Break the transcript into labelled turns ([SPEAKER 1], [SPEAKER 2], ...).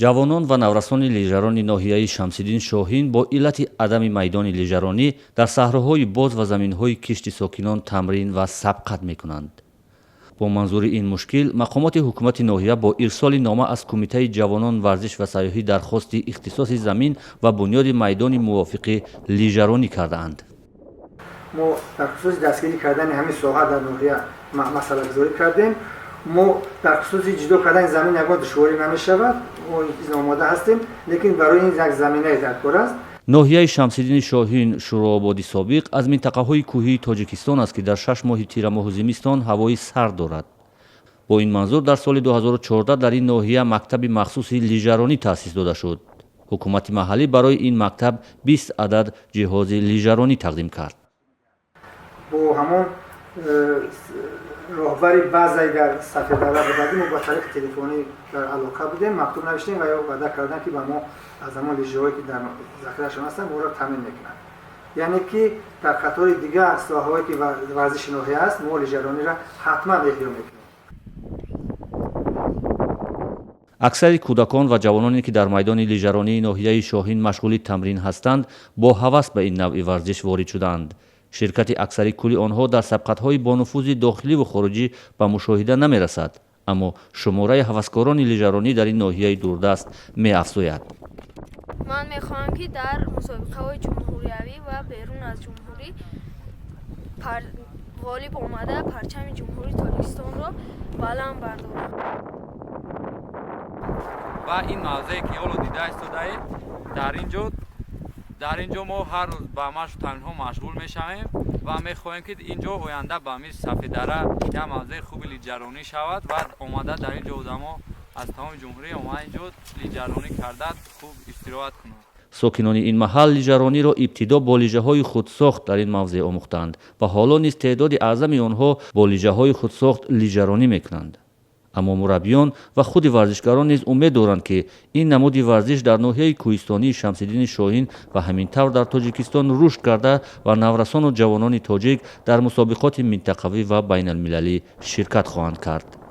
[SPEAKER 1] ҷавонон ва наврасони лижарони ноҳияи Шамсиддин Шоҳин бо иллати адами майдони лижаронӣ дар саҳроҳои боз ва заминҳои кишти сокинон тамрин ва сабқат мекунанд. бо манзури ин мушкил мақомоти ҳукумати ноҳия бо ирсоли нома аз Кумитаи ҷавонон варзиш ва сайёҳӣ дархости ихтисоси замин ва бунёди майдони мувофиқи лижаронӣ кардаанд.
[SPEAKER 2] мо дар хусуси дастгирӣ кардани ҳамин соҳа дар ноҳия масъалагузорӣ кардем. мо дар хусуси ҷудо кардани замин ягон душворӣ намешавад. мо омода ҳастем, лекин барои ин як заминаи даркор аст.
[SPEAKER 1] ноҳияи Шамсиддини Шоҳин Шуроободи собиқ аз минтақаҳои кӯҳии Тоҷикистон аст, ки дар 6 моҳи тирамоҳу зимистон ҳавои сард дорад. бо ин манзур дар соли 2014 дар ин ноҳия мактаби махсуси лижаронӣ таъсис дода шуд. ҳукумати маҳаллӣ барои ин мактаб 20 адад ҷиҳози лижаронӣ тақдим кард.
[SPEAKER 2] бо ҳамон роҳбари баъзаи дар Сафедара будагӣ мо ба тариқи телефонӣ дар алоқа будем, мактуб навиштем ва ваъда кардем ки ба мо аз ҳамон лижаҳое ки дар захирашон ҳастанд моро таъмин мекунанд. яъне ки дар қатори дигар соҳаҳое ки варзиши ноҳия аст, мо лижарониро ҳатман эҳё мекунем.
[SPEAKER 1] аксари кӯдакон ва ҷавононе ки дар майдони лижаронии ноҳияи Шоҳин машғули тамрин ҳастанд, бо ҳавас ба ин навъи варзиш ворид шудаанд. ширкати аксари кули онҳо дар сабқатҳои бонуфузи дохиливу хориҷӣ ба мушоҳида намерасад, аммо шумораи ҳаваскорони лижаронӣ дар ин ноҳияи дурдаст меафзояд.
[SPEAKER 3] ман мехоҳам ки дар мусобиқаҳои ҷумҳуриявӣ ва берун аз ҷумҳурӣ ғолиб омада парчами ҷумҳурии Тоҷикистонро баланд бардорам.
[SPEAKER 4] ва ин мавзеъе ки ҳоло дида истодаед, дар инҷо мо ҳар рӯз ба машқу тамринҳо машғул мешавем ва мехоҳем ки инҷо оянда ба мисли Сафедара як мавзеъи хуби лиҷаронӣ шавад ва омада дар инҷо одамо аз тамоми ҷумҳурӣ омада инҷо лиҷаронӣ карда хуб истироҳат кунанд.
[SPEAKER 1] сокинони ин маҳал лижарониро ибтидо бо лижаҳои худсохт дар ин мавзеъ омӯхтанд ва ҳоло низ теъдоди аъзами онҳо бо лижаҳои худсохт лижаронӣ мекунанд. аммо мураббиён ва худи варзишгарон низ умед доранд ки ин намуди варзиш дар ноҳияи кӯҳистонии Шамсиддини Шоҳин ва ҳамин тавр дар Тоҷикистон рушд карда ва наврасону ҷавонони тоҷик дар мусобиқоти минтақавӣ ва байналмилалӣ ширкат хоҳанд кард.